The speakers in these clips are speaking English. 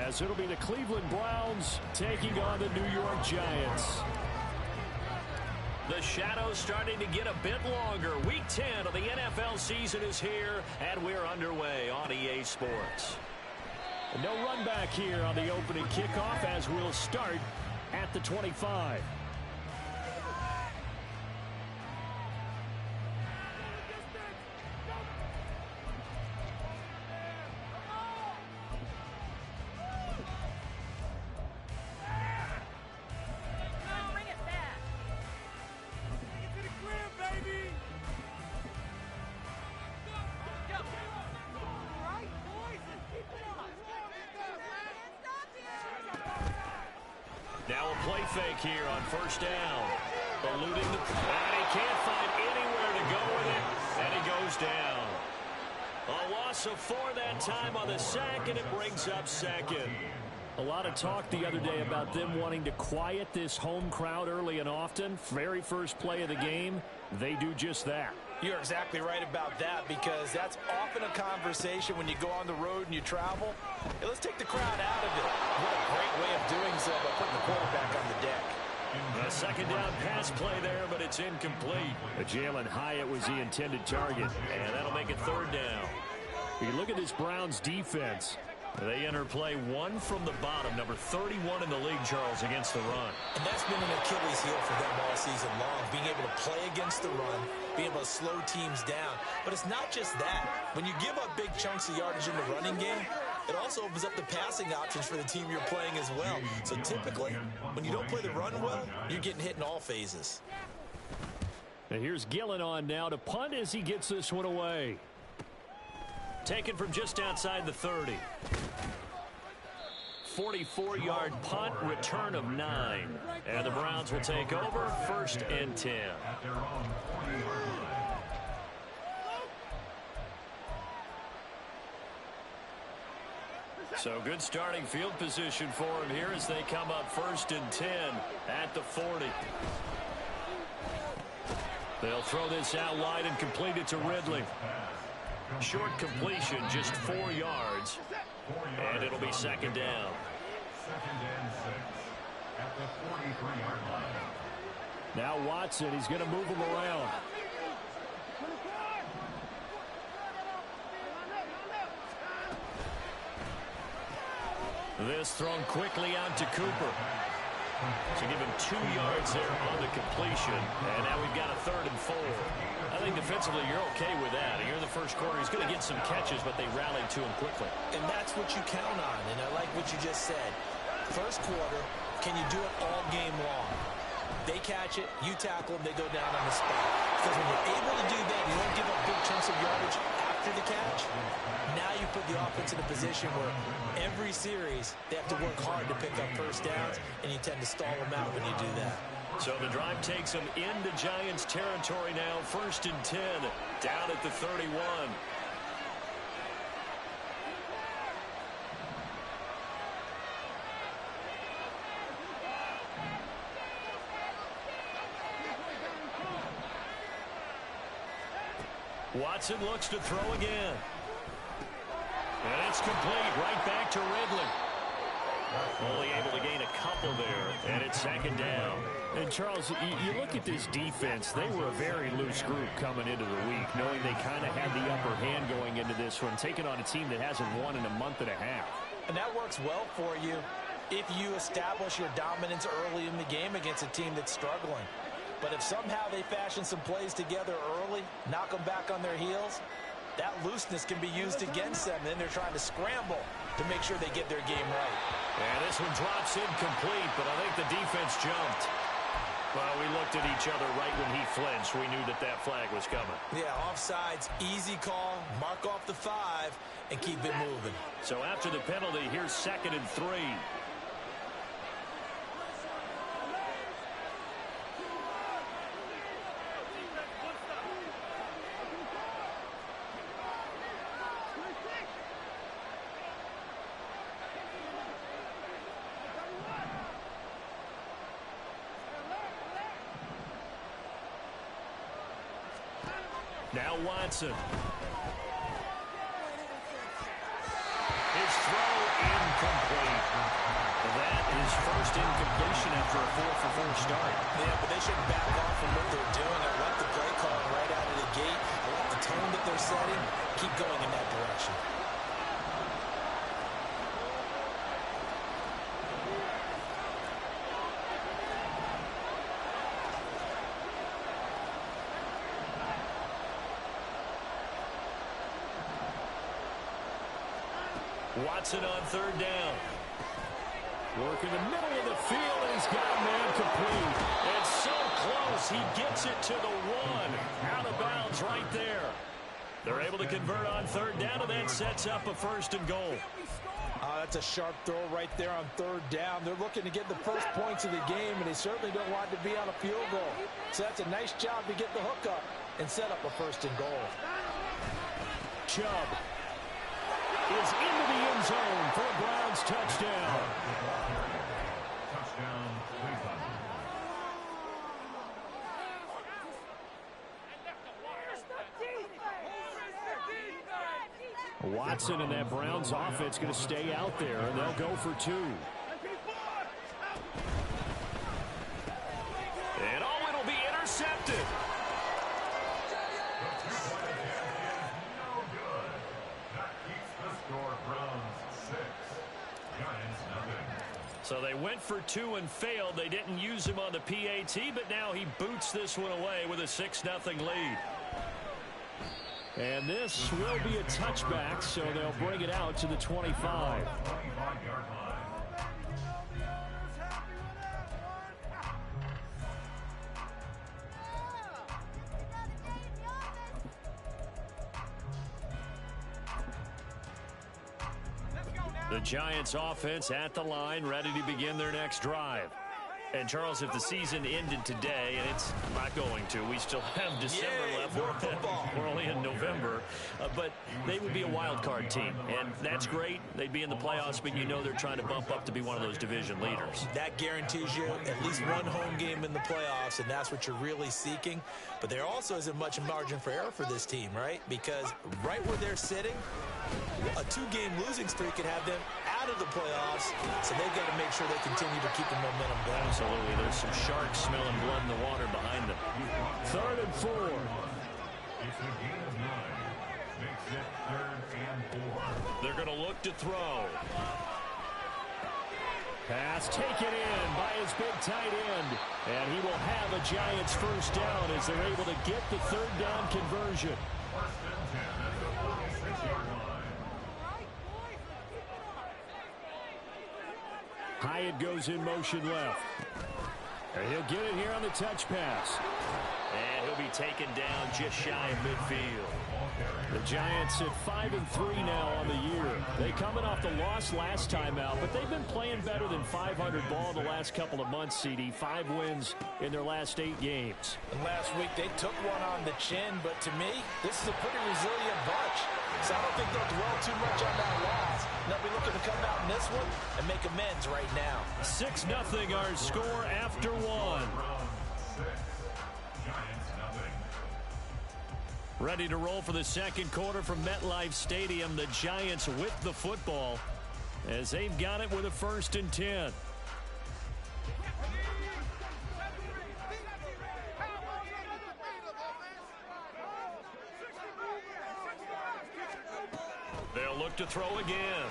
as it'll be the Cleveland Browns taking on the New York Giants. The shadow's starting to get a bit longer. Week 10 of the NFL season is here, and we're underway on EA Sports. No run back here on the opening kickoff as we'll start at the 25. Now a play fake here on first down. Eluding the... And he can't find anywhere to go with it. And he goes down. A loss of 4 that time on the sack, and it brings up second. A lot of talk the other day about them wanting to quiet this home crowd early and often. Very first play of the game, they do just that. You're exactly right about that, because that's often a conversation when you go on the road and you travel. Hey, let's take the crowd out of it. What a great way of doing so by putting the quarterback on the deck. A second down pass play there, but it's incomplete. Jalen Hyatt was the intended target. And that'll make it third down. You look at this Browns defense. They enter play one from the bottom, number 31 in the league, Charles, against the run. And that's been an Achilles heel for them all season long, being able to play against the run, being able to slow teams down. But it's not just that. When you give up big chunks of yardage in the running game, it also opens up the passing options for the team you're playing as well. So typically, when you don't play the run well, you're getting hit in all phases. And here's Gillen on now to punt as he gets this one away. Taken from just outside the 30. 44-yard punt, return of 9. And the Browns will take over, 1st and 10. So good starting field position for him here as they come up 1st and 10 at the 40. They'll throw this out wide and complete it to Ridley. Short completion, just 4 yards. And it'll be second down. 2nd and 6 at the 43-yard line. Now Watson, he's going to move him around. This thrown quickly out to Cooper. So give him 2 yards there on the completion. And now we've got a 3rd and 4. I think defensively you're okay with that. Here in the first quarter, he's going to get some catches, but they rallied to him quickly. And that's what you count on, and I like what you just said. First quarter, can you do it all game long? They catch it, you tackle them, they go down on the spot. Because when you're able to do that, you don't give up big chunks of yardage after the catch. Now you put the offense in a position where every series they have to work hard to pick up first downs, and you tend to stall them out when you do that. So the drive takes them into Giants territory now, 1st and 10, down at the 31. Watson looks to throw again. And it's complete, right back to Ridley. Only able to gain a couple there, and it's second down. And Charles, you look at this defense, they were a very loose group coming into the week, knowing they kind of had the upper hand going into this one, taking on a team that hasn't won in a month and a half. And that works well for you if you establish your dominance early in the game against a team that's struggling. But if somehow they fashion some plays together early, knock them back on their heels, that looseness can be used against them. Then they're trying to scramble to make sure they get their game right. And this one drops incomplete, but I think the defense jumped. Well, we looked at each other right when he flinched. We knew that that flag was coming. Yeah, offsides, easy call, mark off the 5, and keep it moving. So after the penalty, here's 2nd and 3. Now Watson. His throw incomplete. his first incompletion after a 4-for-4 start. Yeah, but they shouldn't back off from what they're doing. I like the play call right out of the gate. I like the tone that they're setting. Keep going in that direction. Watson on third down. Work in the middle of the field, and he's got a man complete. It's so close. He gets it to the one. Out of bounds right there. They're able to convert on third down, and that sets up a 1st and goal. That's a sharp throw right there on third down. They're looking to get the first points of the game, and they certainly don't want to be on a field goal. So that's a nice job to get the hook up and set up a 1st and goal. Chubb is into the end zone for a Browns touchdown. Touchdown, Cleveland. Watson and that Browns offense going to stay out there, and they'll go for 2. And it'll be intercepted. So they went for 2 and failed. They didn't use him on the PAT, but now he boots this one away with a 6-0 lead. And this will be a touchback, so they'll bring it out to the 25. 25-yard line. The Giants offense at the line, ready to begin their next drive. And, Charles, if the season ended today, and it's not going to, we still have December left. We're only in November. But they would be a wild card team, and that's great. They'd be in the playoffs, but you know they're trying to bump up to be one of those division leaders. That guarantees you at least one home game in the playoffs, and that's what you're really seeking. But there also isn't much margin for error for this team, right? Because right where they're sitting, a 2-game losing streak could have them out of the playoffs, so they've got to make sure they continue to keep the momentum going. Absolutely. There's some sharks smelling blood in the water behind them. 3rd and 4. It's a gain of 9. Makes it 3rd and 4. They're going to look to throw. Pass taken in by his big tight end. And he will have a Giants 1st down as they're able to get the 3rd down conversion. 1st and 10 at the 46-yard line. Hyatt goes in motion left. And he'll get it here on the touch pass. And he'll be taken down just shy of midfield. The Giants at 5-3 now on the year. They coming off the loss last time out, but they've been playing better than 500 ball the last couple of months, CD. 5 wins in their last 8 games. And last week they took one on the chin, but to me, this is a pretty resilient bunch. So I don't think they'll dwell too much on that loss. They'll be looking to come out in this one and make amends right now. 6-0 our score after 1. Ready to roll for the second quarter from MetLife Stadium. The Giants with the football as they've got it with a 1st and 10. They'll look to throw again.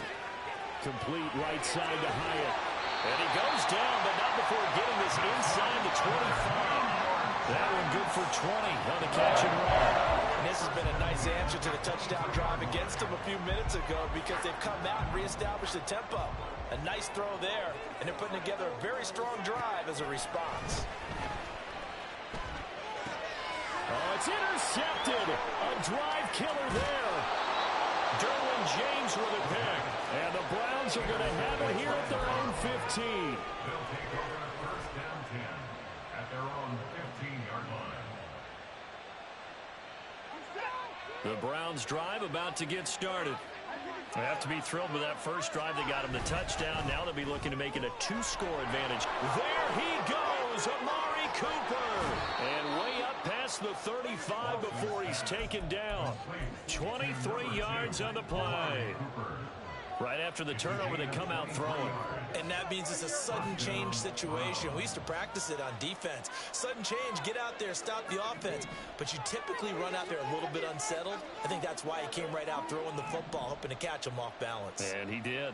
Complete right side to Hyatt. And he goes down, but not before getting this inside the 25. That one good for 20 on the catch and run. And this has been a nice answer to the touchdown drive against them a few minutes ago because they've come out and reestablished the tempo. A nice throw there, and they're putting together a very strong drive as a response. Oh, it's intercepted. A drive killer there. Derwin James with a pick. And the Browns are going to have it here at their own 15. They'll take over a 1st down 10 at their own 15-yard line. The Browns drive about to get started. They have to be thrilled with that first drive. They got him the touchdown. Now they'll be looking to make it a 2-score advantage. There he goes, Amari Cooper. And way up past the 35 before he's taken down. 23 yards on the play. Right after the turnover, they come out throwing. And and that means it's a sudden change situation. We used to practice it on defense. Sudden change, get out there, stop the offense. But you typically run out there a little bit unsettled. I think that's why he came right out throwing the football, hoping to catch him off balance. And he did.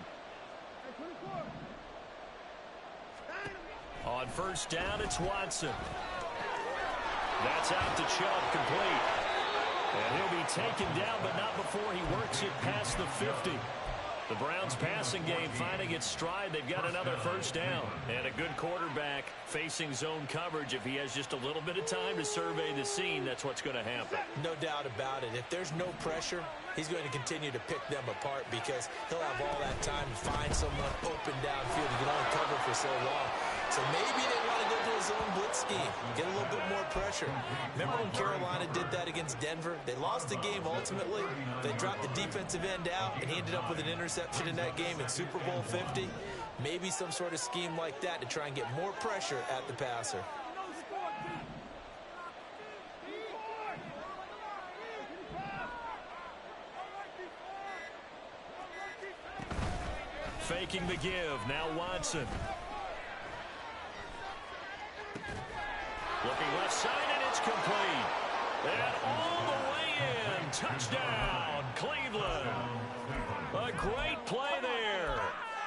On first down, it's Watson. That's out to Chubb, complete. And he'll be taken down, but not before he works it past the 50. The Browns passing game finding its stride. They've got another first down. And a good quarterback facing zone coverage. If he has just a little bit of time to survey the scene, that's what's going to happen. No doubt about it. If there's no pressure, he's going to continue to pick them apart because he'll have all that time to find someone open downfield. He can only cover for so long. So maybe they want to go to a zone blitz scheme, get a little bit more pressure. Remember when Carolina did that against Denver? They lost the game ultimately. They dropped the defensive end out, and he ended up with an interception in that game in Super Bowl 50. Maybe some sort of scheme like that to try and get more pressure at the passer. Faking the give. Now Watson. Looking left side, and it's complete. And all the way in. Touchdown, Cleveland. A great play there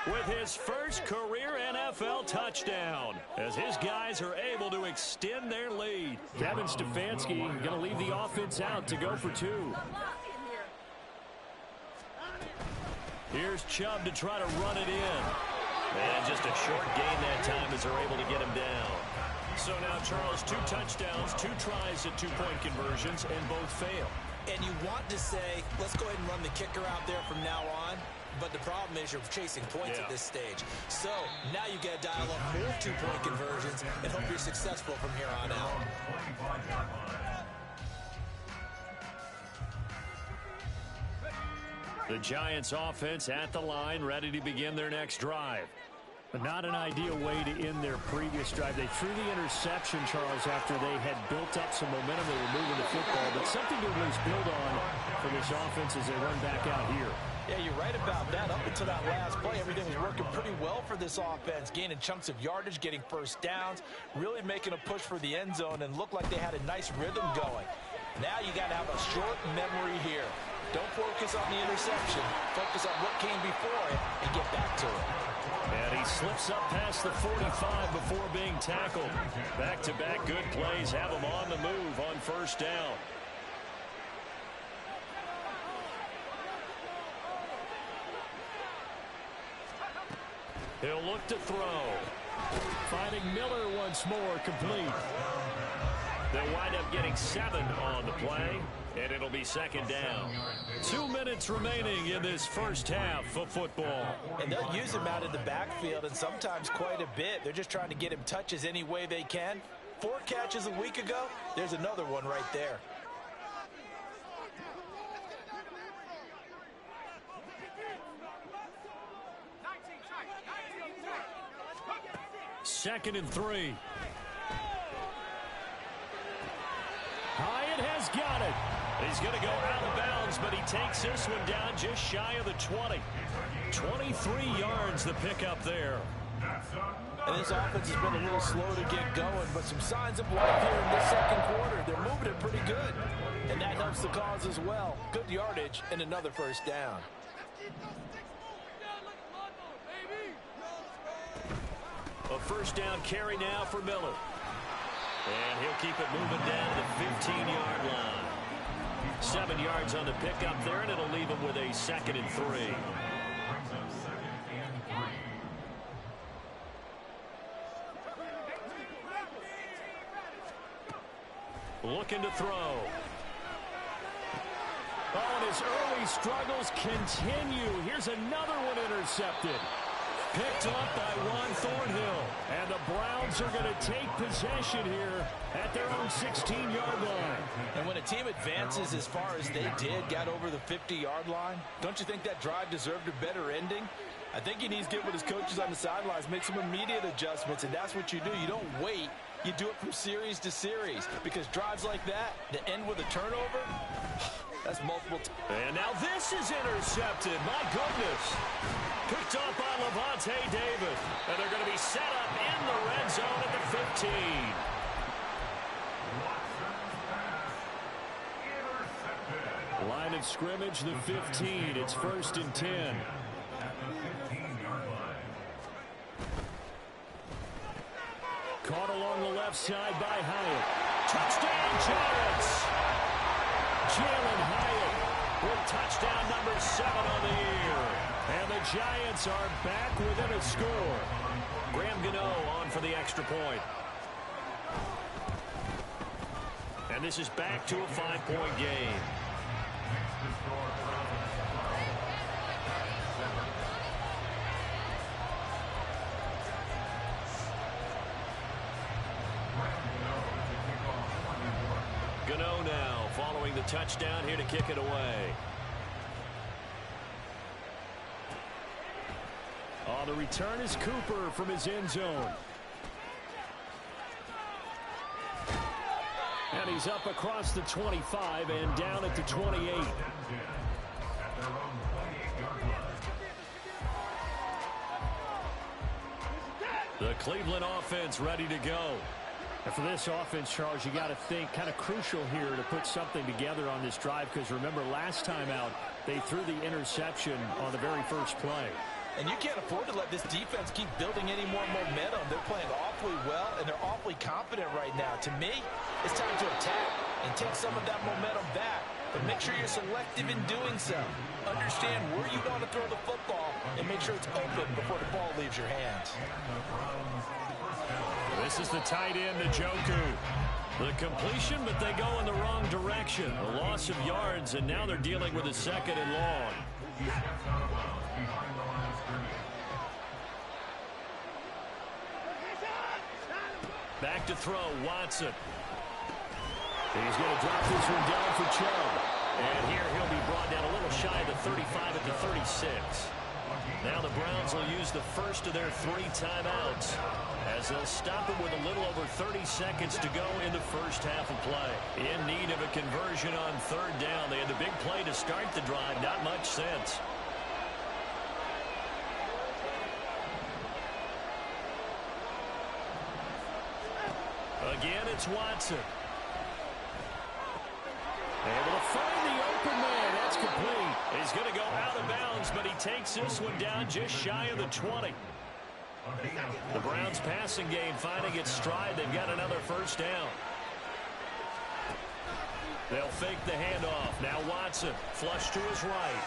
with his first career NFL touchdown as his guys are able to extend their lead. Kevin Stefanski going to leave the offense out to go for two. Here's Chubb to try to run it in. And just a short gain that time as they're able to get him down. So now, Charles, 2 touchdowns, 2 tries at 2-point conversions, and both fail. And you want to say, let's go ahead and run the kicker out there from now on. But the problem is you're chasing points at this stage. So now you got to dial up more 2-point conversions and hope you're successful from here on out. The Giants offense at the line, ready to begin their next drive. But not an ideal way to end their previous drive. They threw the interception, Charles, after they had built up some momentum. They were moving the football, but something to at least build on for this offense as they run back out here. Yeah, you're right about that. Up until that last play, everything was working pretty well for this offense, gaining chunks of yardage, getting first downs, really making a push for the end zone, and looked like they had a nice rhythm going. Now you got to have a short memory here. Don't focus on the interception. Focus on what came before it and get back to it. And he slips up past the 45 before being tackled. Back-to-back good plays have him on the move on first down. He'll look to throw. Finding Miller once more, complete. They'll wind up getting 7 on the play, and it'll be second down. 2 minutes remaining in this first half of football. And they'll use him out in the backfield, and sometimes quite a bit. They're just trying to get him touches any way they can. 4 catches a week ago, there's another one right there. Second and 3. Hyatt has got it. He's going to go out of bounds, but he takes this one down just shy of the 20. 23 yards the pickup there. And this offense has been a little slow to get going, but some signs of life here in this second quarter. They're moving it pretty good, and that helps the cause as well. Good yardage and another first down. A first down carry now for Miller. And he'll keep it moving down to the 15-yard line. 7 yards on the pickup there, and it'll leave him with a second and 3. Looking to throw. Oh, and his early struggles continue. Here's another one intercepted. Picked up by Juan Thornhill. And the Browns are going to take possession here at their own 16-yard line. And when a team advances as far as they did, got over the 50-yard line, don't you think that drive deserved a better ending? I think he needs to get with his coaches on the sidelines, make some immediate adjustments, and that's what you do. You don't wait. You do it from series to series, because drives like that end with a turnover, that's multiple. And now this is intercepted. My goodness. Picked up by Levante David. And they're going to be set up in the red zone at the 15. Line of scrimmage, the 15. It's 1st and 10. Caught along the left side by Hyatt. Touchdown, Giants! Jalen Hyatt with touchdown number 7 on the year. And the Giants are back within a score. Graham Gano on for the extra point. And this is back to a 5-point game. Gano now following the touchdown here to kick it away. The return is Cooper from his end zone. And he's up across the 25 and down at the 28. The Cleveland offense ready to go. And for this offense, Charles, you got to think kind of crucial here to put something together on this drive, because remember last time out they threw the interception on the very first play. And you can't afford to let this defense keep building any more momentum. They're playing awfully well, and they're awfully confident right now. To me, it's time to attack and take some of that momentum back. But make sure you're selective in doing so. Understand where you want to throw the football and make sure it's open before the ball leaves your hands. This is the tight end, Njoku. The completion, but they go in the wrong direction. A loss of yards, and now they're dealing with a 2nd and long. Back to throw, Watson. He's going to drop this one down for Chubb. And here he'll be brought down a little shy of the 35 at the 36. Now the Browns will use the first of their 3 timeouts, as they'll stop it with a little over 30 seconds to go in the first half of play. In need of a conversion on 3rd down. They had the big play to start the drive. Not much sense. Again, it's Watson. Able to find the open man. That's complete. He's going to go out of bounds, but he takes this one down just shy of the 20. The Browns passing game finding its stride. They've got another 1st down. They'll fake the handoff. Now Watson, flush to his right.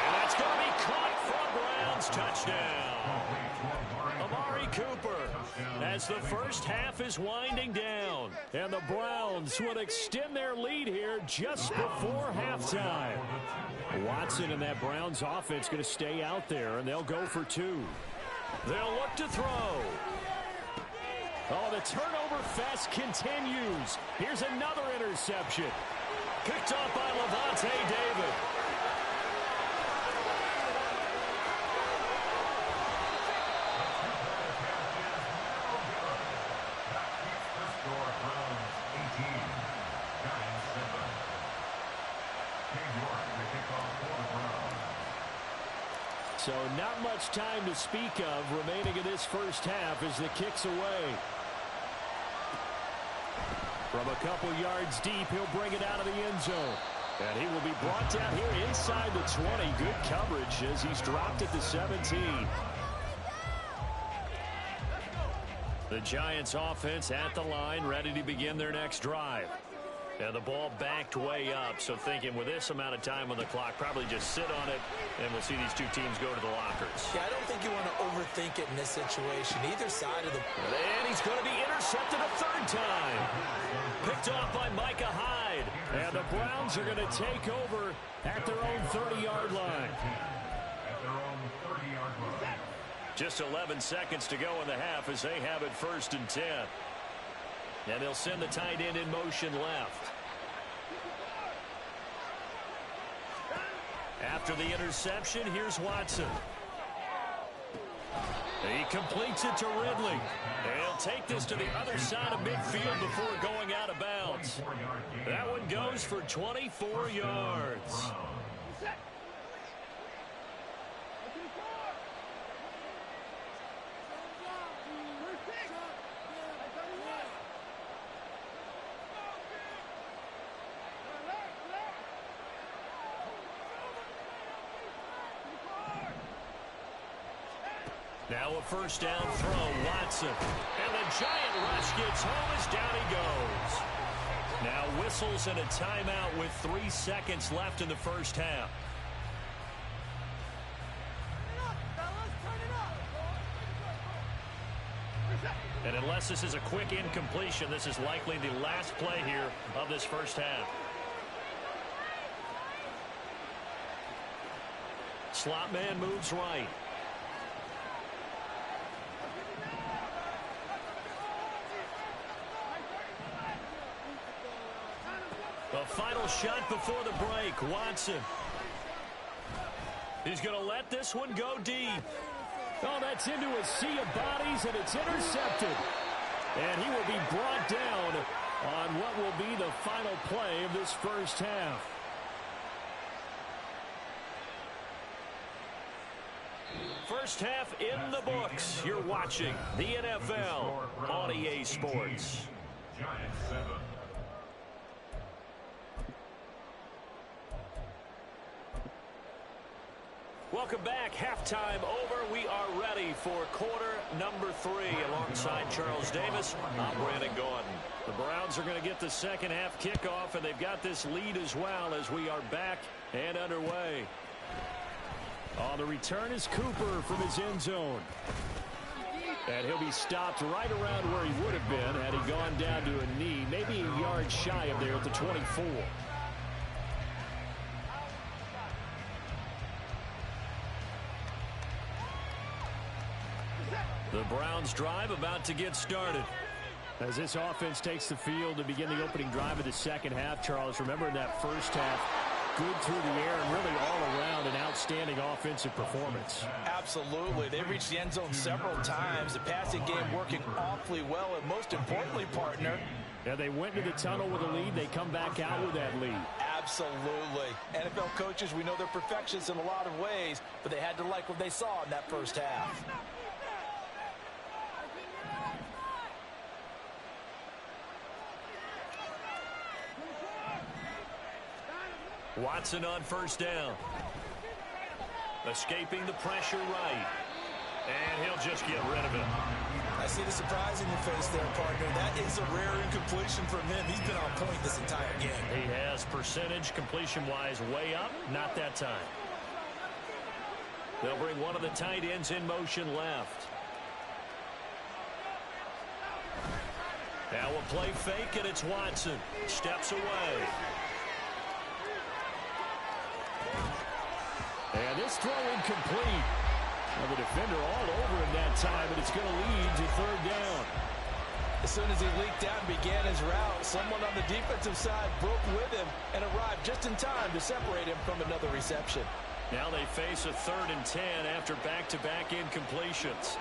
And that's going to be caught for Browns. Touchdown. Amari Cooper, as the first half is winding down. And the Browns will extend their lead here just before halftime. Watson and that Browns offense going to stay out there, and they'll go for 2. They'll look to throw. Oh, the turnover fest continues. Here's another interception. Picked up by Levante David. So not much time to speak of remaining in this first half as the kick's away. From a couple yards deep, he'll bring it out of the end zone. And he will be brought down here inside the 20. Good coverage as he's dropped at the 17. The Giants offense at the line, ready to begin their next drive. And the ball backed way up, so thinking with this amount of time on the clock, probably just sit on it, and we'll see these 2 teams go to the lockers. Yeah, I don't think you want to overthink it in this situation. Either side of the... And he's going to be intercepted a 3rd time. Picked off by Micah Hyde. And the Browns are going to take over at their own 30-yard line. Just 11 seconds to go in the half as they have it 1st and 10. And they'll send the tight end in motion left. After the interception, here's Watson. He completes it to Ridley. He'll take this to the other side of midfield before going out of bounds. That one goes for 24 yards. Now a first down throw, Watson. And the giant rush gets home as down he goes. Now whistles and a timeout with 3 seconds left in the first half. And unless this is a quick incompletion, this is likely the last play here of this first half. Slot man moves right. The final shot before the break, Watson. He's going to let this one go deep. Oh, that's into a sea of bodies, and it's intercepted. And he will be brought down on what will be the final play of this first half. First half in the books. You're watching the NFL on EA Sports. Giants 7. Welcome back. Halftime over. We are ready for quarter number 3. Alongside Charles Davis, I'm Brandon Gordon. The Browns are going to get the second half kickoff, and they've got this lead as well as we are back and underway. On the return is Cooper from his end zone. And he'll be stopped right around where he would have been had he gone down to a knee, maybe a yard shy of there at the 24. The Browns drive about to get started. As this offense takes the field to begin the opening drive of the second half, Charles, remember in that first half, good through the air and really all around an outstanding offensive performance. Absolutely. They reached the end zone several times. The passing game working awfully well, and most importantly, partner. Yeah, they went to the tunnel with a lead. They come back out with that lead. Absolutely. NFL coaches, we know they're perfectionists in a lot of ways, but they had to like what they saw in that first half. Watson on first down. Escaping the pressure right. And he'll just get rid of it. I see the surprise in your face there, partner. That is a rare incompletion from him. He's been on point this entire game. He has percentage completion-wise way up. Not that time. They'll bring one of the tight ends in motion left. Now a play fake, and it's Watson. Steps away. And this throw incomplete. Well, the defender all over him that time, and it's going to lead to third down. As soon as he leaked out and began his route, someone on the defensive side broke with him and arrived just in time to separate him from another reception. Now they face a 3rd and 10 after back-to-back incompletions.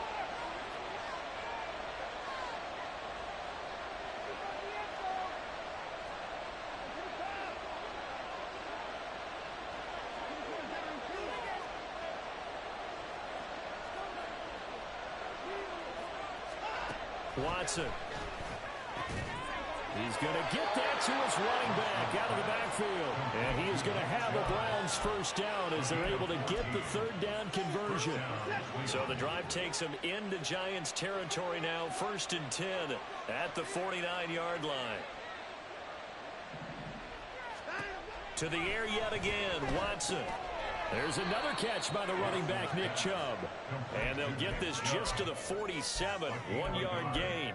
Watson. He's going to get that to his running back out of the backfield. And he is going to have the Browns first down as they're able to get the 3rd down conversion. So the drive takes them into Giants territory now. 1st and 10 at the 49-yard line. To the air yet again, Watson. There's another catch by the running back, Nick Chubb. And they'll get this just to the 47, 1-yard gain.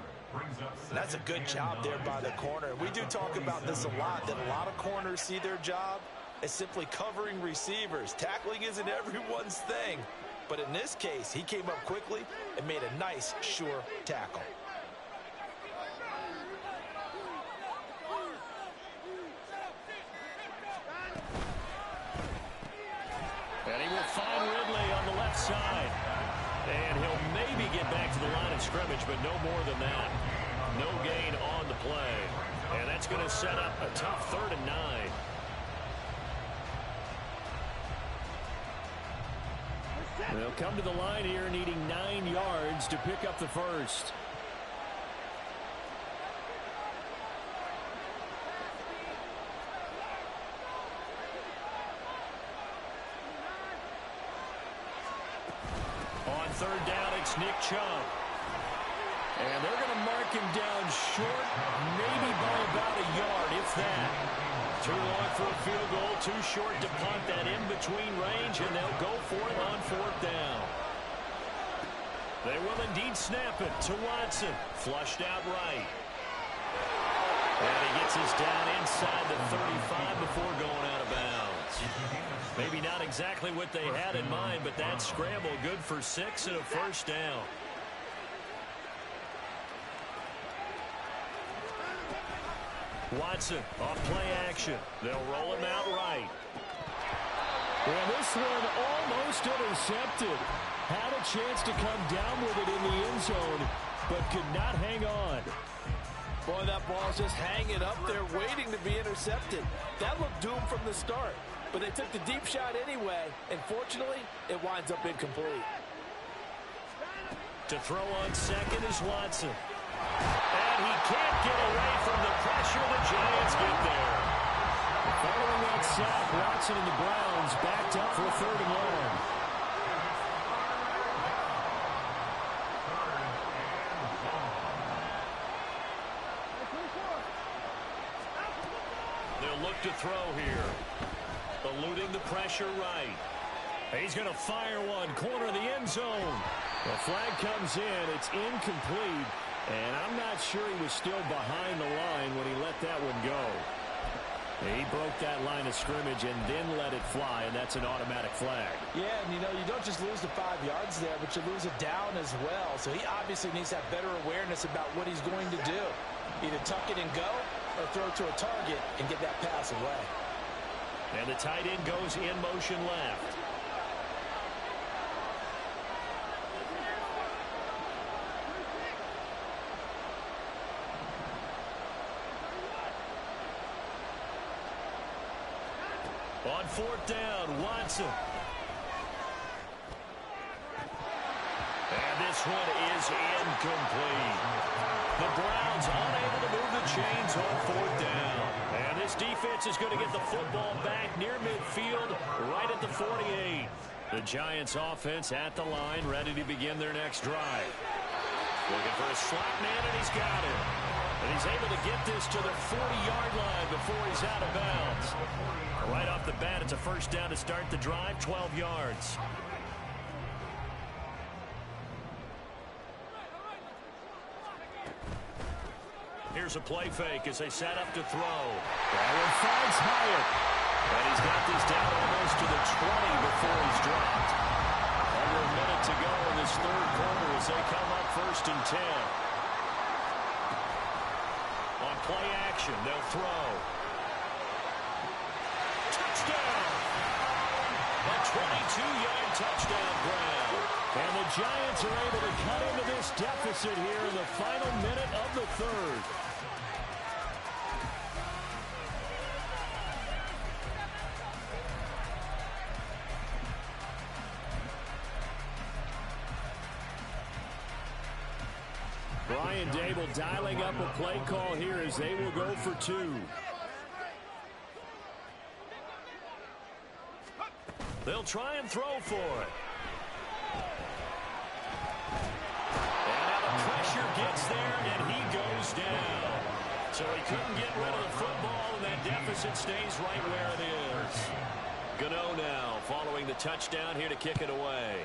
That's a good job there by the corner. We do talk about this a lot, that a lot of corners see their job as simply covering receivers. Tackling isn't everyone's thing. But in this case, he came up quickly and made a nice, sure tackle. And he will find Ridley on the left side. And he'll maybe scrimmage, but no more than that. No gain on the play. And that's going to set up a tough 3rd and 9. They'll come to the line here needing 9 yards to pick up the first. On 3rd down, it's Nick Chubb. And they're going to mark him down short, maybe by about a yard, if that. Too long for a field goal, too short to punt that in-between range, and they'll go for it on 4th down. They will indeed snap it to Watson. Flushed out right. And he gets us down inside the 35 before going out of bounds. Maybe not exactly what they had in mind, but that scramble good for 6 and a 1st down. Watson off play action. They'll roll him out right. And this one almost intercepted. Had a chance to come down with it in the end zone, but could not hang on. Boy, that ball's just hanging up there waiting to be intercepted. That looked doomed from the start, but they took the deep shot anyway, and fortunately, it winds up incomplete. To throw on 2nd is Watson. And he can't get away from the pressure. The Giants get there. Following that sack, Watson and the Browns backed up for 3rd and long. They'll look to throw here. Eluding the pressure right. He's going to fire one. Corner of the end zone. The flag comes in. It's incomplete. And I'm not sure he was still behind the line when he let that one go. He broke that line of scrimmage and then let it fly, and that's an automatic flag. Yeah, and you know, you don't just lose the 5 yards there, but you lose a down as well. So he obviously needs to have better awareness about what he's going to do. Either tuck it and go or throw to a target and get that pass away. And the tight end goes in motion left. On 4th down, Watson. And this one is incomplete. The Browns unable to move the chains on 4th down. And this defense is going to get the football back near midfield, right at the 48. The Giants offense at the line, ready to begin their next drive. Looking for a slot man, and he's got it. And he's able to get this to the 40-yard line before he's out of bounds. Right off the bat, it's a 1st down to start the drive, 12 yards. Here's a play fake as they set up to throw. That one finds Hyatt. And he's got this down almost to the 20 before he's dropped. Under a minute to go in this 3rd quarter as they come up 1st and 10. On play action, they'll throw. Touchdown! A 22-yard touchdown grab. And the Giants are able to cut into this deficit here in the final minute of the 3rd. Brian Dable dialing up a play call here as they will go for 2. They'll try and throw for it. And now the pressure gets there, and he goes down. So he couldn't get rid of the football, and that deficit stays right where it is. Gano now following the touchdown here to kick it away.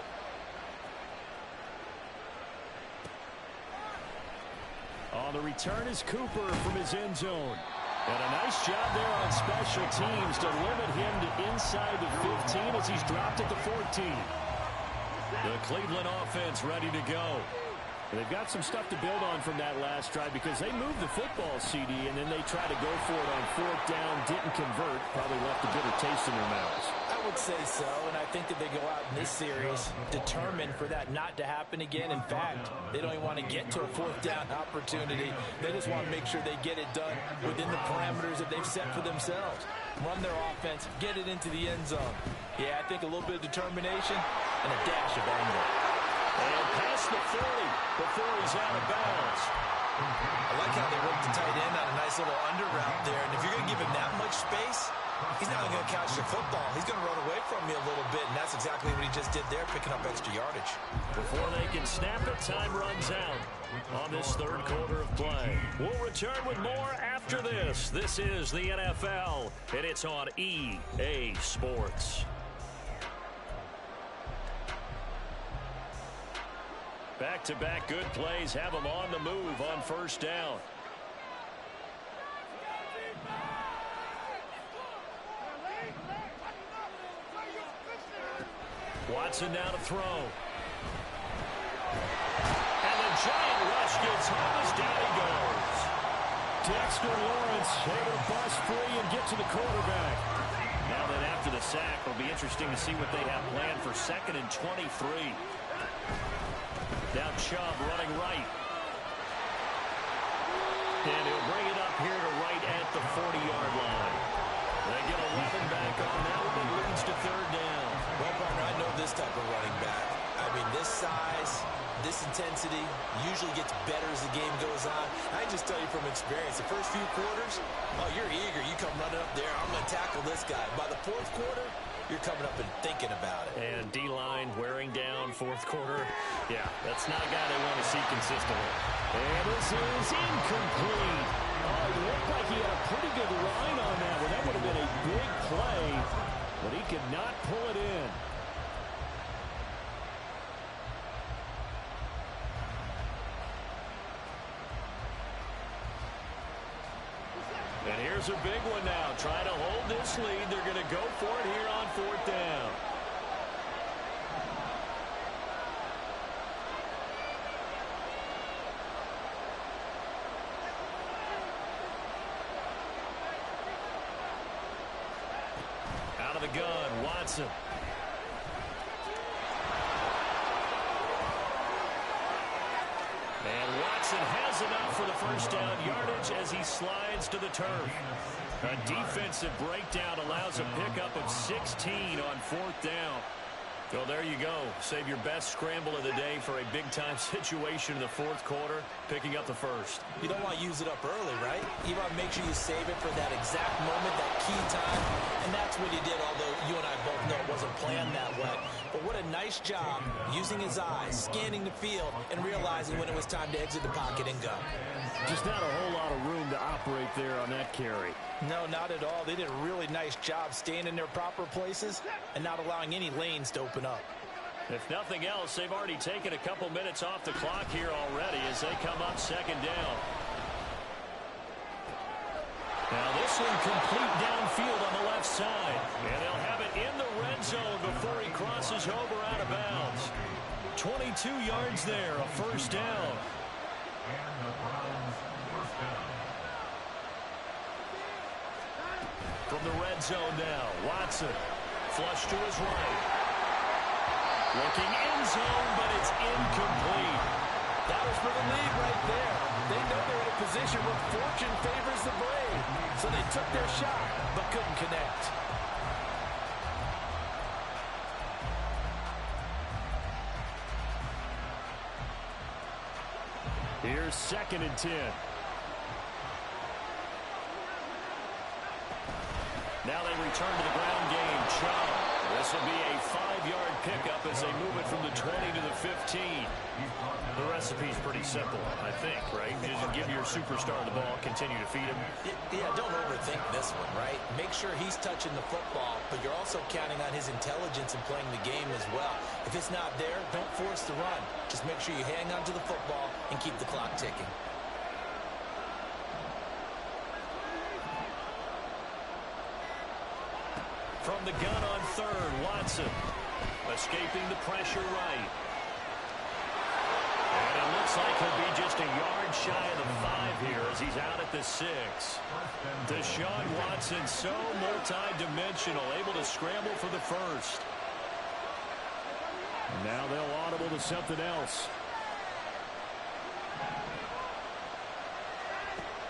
On the return is Cooper from his end zone. And a nice job there on special teams to limit him to inside the 15 as he's dropped at the 14. The Cleveland offense ready to go. They've got some stuff to build on from that last drive because they moved the football, CD, and then they tried to go for it on 4th down, didn't convert, probably left a bitter taste in their mouths. That would say so, and I think that they go out in this series determined for that not to happen again. In fact, they don't even want to get to a fourth down opportunity. They just want to make sure they get it done within the parameters that they've set for themselves. Run their offense, get it into the end zone. Yeah, I think a little bit of determination and a dash of anger. And past the 40 before he's out of bounds. I like how they work the tight end on a nice little under route there. And if you're going to give him that much space, he's not only going to catch the football, he's going to run away from me a little bit, and that's exactly what he just did there, picking up extra yardage. Before they can snap it, time runs out on this third quarter of play. We'll return with more after this. This is the NFL, and it's on EA Sports. Back-to-back good plays have them on the move on first down. Watson now to throw. And the giant rush gets home as down he goes. Dexter Lawrence able to bust free and get to the quarterback. Now then after the sack, it'll be interesting to see what they have planned for 2nd and 23. Now Chubb running right. And he'll bring it up here to right at the 40-yard line. They get 11 back on that one. It leads to third down. Well, partner, I know this type of running back. I mean, this size, this intensity usually gets better as the game goes on. I can just tell you from experience, the first few quarters, oh, you're eager. You come running up there. I'm going to tackle this guy. By the fourth quarter, you're coming up and thinking about it. And D-line wearing down fourth quarter. Yeah, that's not a guy they want to see consistently. And this is incomplete. Oh, it looked like he had a pretty good line on that one. That would have been a big play, but he could not pull it in. And here's a big one now. Trying to hold this lead. They're going to go for it here on fourth down. Out of the gun, Watson. And Watson has enough for the first down yardage as he slides to the turf. A defensive breakdown allows a pickup of 16 on fourth down. Well, there you go. Save your best scramble of the day for a big-time situation in the fourth quarter, picking up the first. You don't want to use it up early, right? You want to make sure you save it for that exact moment, that key time, and that's what he did, although you and I both know it wasn't planned that way. But what a nice job using his eyes, scanning the field, and realizing when it was time to exit the pocket and go. Just not a whole lot of room to operate there on that carry. No, not at all. They did a really nice job staying in their proper places and not allowing any lanes to open up. If nothing else, they've already taken a couple minutes off the clock here already as they come up second down. Now this one complete downfield on the left side. And they'll have it in the red zone before he crosses over out of bounds. 22 yards there, a first down. And the Browns first down. From the red zone now, Watson. Flush to his right. Looking end zone, but it's incomplete. That was for the lead right there. They know they're in a position where fortune favors the brave. So they took their shot, but couldn't connect. Here's 2nd and 10. Now they return to the ground game. Chubb. This will be a 5-yard pickup as they move it from the 20 to the 15. The recipe's pretty simple, I think, right? Just give your superstar the ball, continue to feed him. Yeah, don't overthink this one, right? Make sure he's touching the football, but you're also counting on his intelligence in playing the game as well. If it's not there, don't force the run. Just make sure you hang on to the football and keep the clock ticking. From the gun on third, Watson. Escaping the pressure right. And it looks like he'll be just a yard shy of the 5 here as he's out at the 6. Deshaun Watson, so multi-dimensional, able to scramble for the first. Now they'll audible to something else.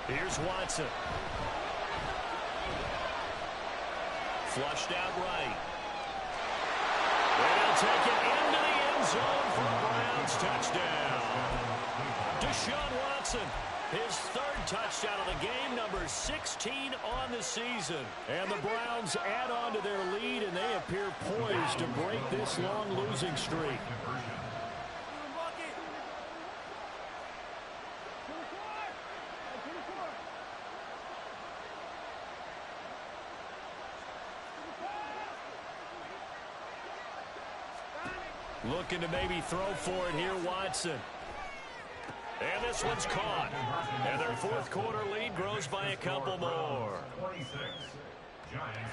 Here's Watson. Flushed out right. And he'll take it into the end zone for a Browns touchdown. Deshaun Watson, his 3rd touchdown of the game, number 16 on the season. And the Browns add on to their lead, and they appear poised to break this long losing streak. Looking to maybe throw for it here, Watson. And this one's caught. And their 4th quarter lead grows by a couple more. 26, Giants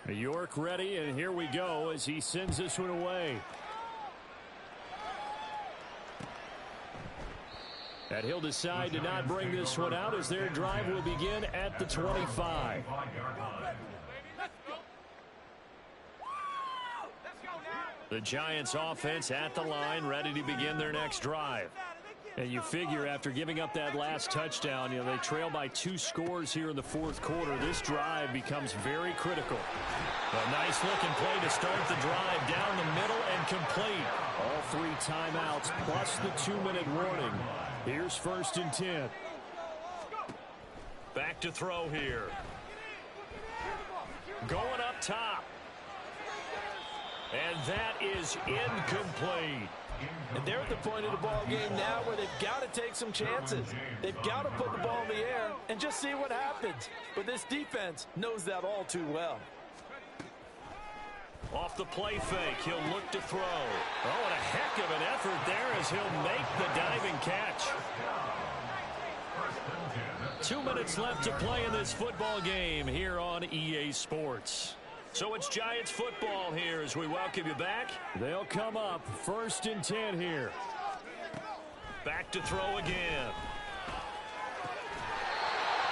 13. New York ready, and here we go as he sends this one away. And he'll decide to not bring this one out as their drive will begin at the 25. The Giants offense at the line, ready to begin their next drive. And you figure after giving up that last touchdown, they trail by 2 scores here in the 4th quarter. This drive becomes very critical. A nice looking play to start the drive down the middle and complete. All 3 timeouts plus the 2-minute warning. Here's 1st and 10. Back to throw here. Going up top. And that is incomplete. And they're at the point of the ball game now where they've got to take some chances. They've got to put the ball in the air and just see what happens. But this defense knows that all too well. Off the play fake, he'll look to throw. Oh, and a heck of an effort there as he'll make the diving catch. 2 minutes left to play in this football game here on EA Sports. So it's Giants football here as we welcome you back. They'll come up 1st and 10 here. Back to throw again.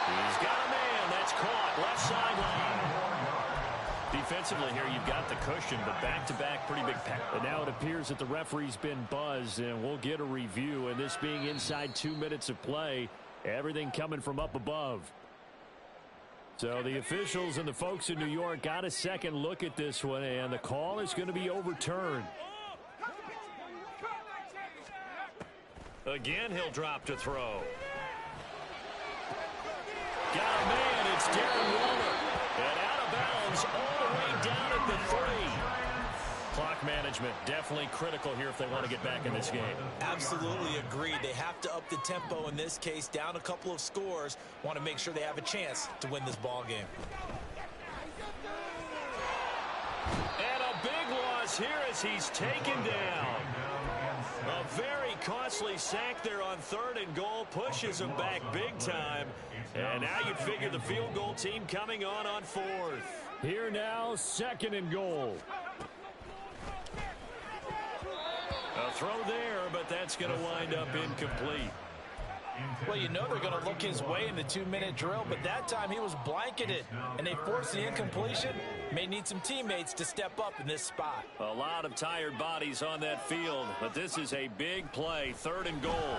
He's got a man. That's caught. Left sideline. Defensively here, you've got the cushion, but back-to-back, pretty big pass. And now it appears that the referee's been buzzed, and we'll get a review. And this being inside 2 minutes of play, everything coming from up above. So the officials and the folks in New York got a second look at this one, and the call is going to be overturned. Again, he'll drop to throw. Got a man. It's Darren Waller. And out of bounds all the way down at the 3. Clock management definitely critical here if they want to get back in this game. Absolutely agreed. They have to up the tempo in this case, down a couple of scores. Want to make sure they have a chance to win this ball game. And a big loss here as he's taken down. A very costly sack there on 3rd and goal. Pushes him back big time. And now you'd figure the field goal team coming on 4th. Here now, 2nd and goal. A throw there, but that's going to wind up incomplete. Well, you know they're going to look his way in the 2-minute drill, but that time he was blanketed, and they forced the incompletion. May need some teammates to step up in this spot. A lot of tired bodies on that field, but this is a big play. 3rd and goal.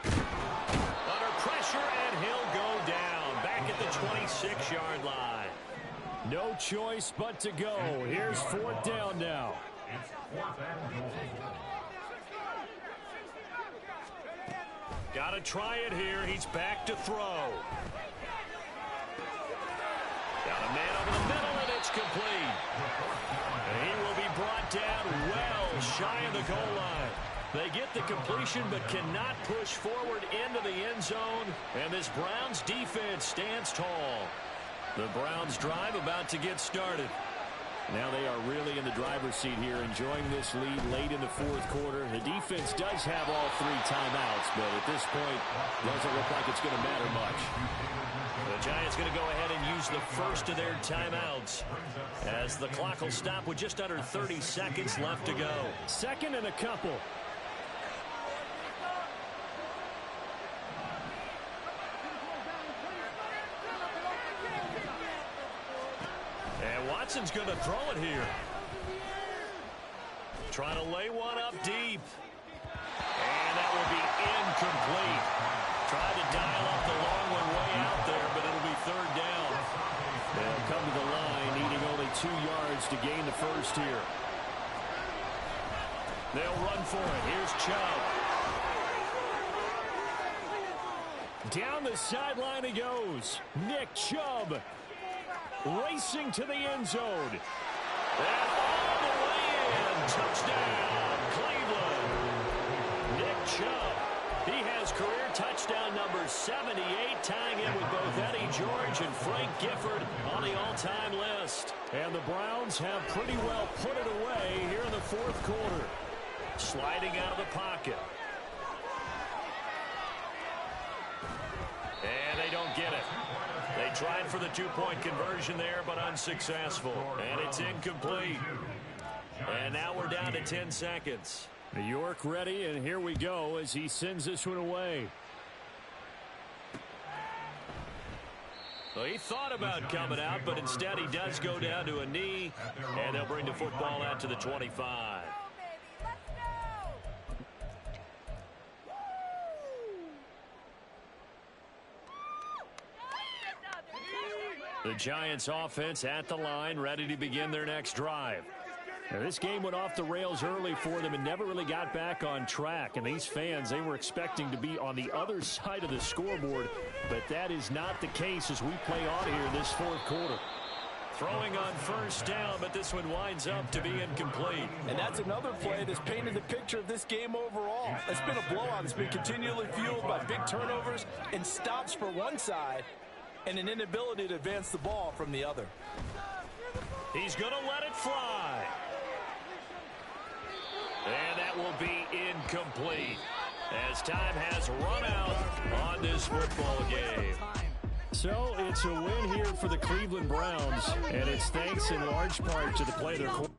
Under pressure, and he'll go down. Back at the 26-yard line. No choice but to go. Here's 4th down now. It's 4th and goal. Got to try it here. He's back to throw. Got a man over the middle, and it's complete. And he will be brought down well shy of the goal line. They get the completion but cannot push forward into the end zone. And this Browns defense stands tall. The Browns drive about to get started. Now they are really in the driver's seat here, enjoying this lead late in the fourth quarter. The defense does have all 3 timeouts, but at this point, doesn't look like it's going to matter much. The Giants going to go ahead and use the first of their timeouts as the clock will stop with just under 30 seconds left to go. Second and a couple. And Watson's going to throw it here. Trying to lay one up deep. And that will be incomplete. Tried to dial up the long one way out there, but it'll be third down. They'll come to the line, needing only 2 yards to gain the first here. They'll run for it. Here's Chubb. Down the sideline he goes. Nick Chubb racing to the end zone. And all the way in. Touchdown, Cleveland. Nick Chubb. He has career touchdown number 78, tying in with both Eddie George and Frank Gifford on the all-time list. And the Browns have pretty well put it away here in the fourth quarter. Sliding out of the pocket. And they don't get it. They tried for the 2-point conversion there, but unsuccessful. And it's incomplete. And now we're down to 10 seconds. New York ready, and here we go as he sends this one away. Well, he thought about coming out, but instead he does go down to a knee, and they'll bring the football out to the 25. The Giants offense at the line, ready to begin their next drive. Now, this game went off the rails early for them and never really got back on track. And these fans, they were expecting to be on the other side of the scoreboard. But that is not the case as we play on here this fourth quarter. Throwing on first down, but this one winds up to be incomplete. And that's another play that's painted the picture of this game overall. It's been a blowout. It's been continually fueled by big turnovers and stops for one side and an inability to advance the ball from the other. He's going to let it fly. And that will be incomplete as time has run out on this football game. So it's a win here for the Cleveland Browns, and it's thanks in large part to the play their quarterback.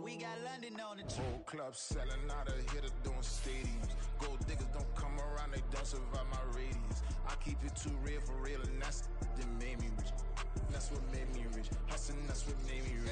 We got London on the whole club selling out of hitter doing stadiums. Gold diggers don't come around, they don't survive my radius. I keep it too real for real, and that's that made me rich. That's what made me rich. Hustling, that's what made me rich.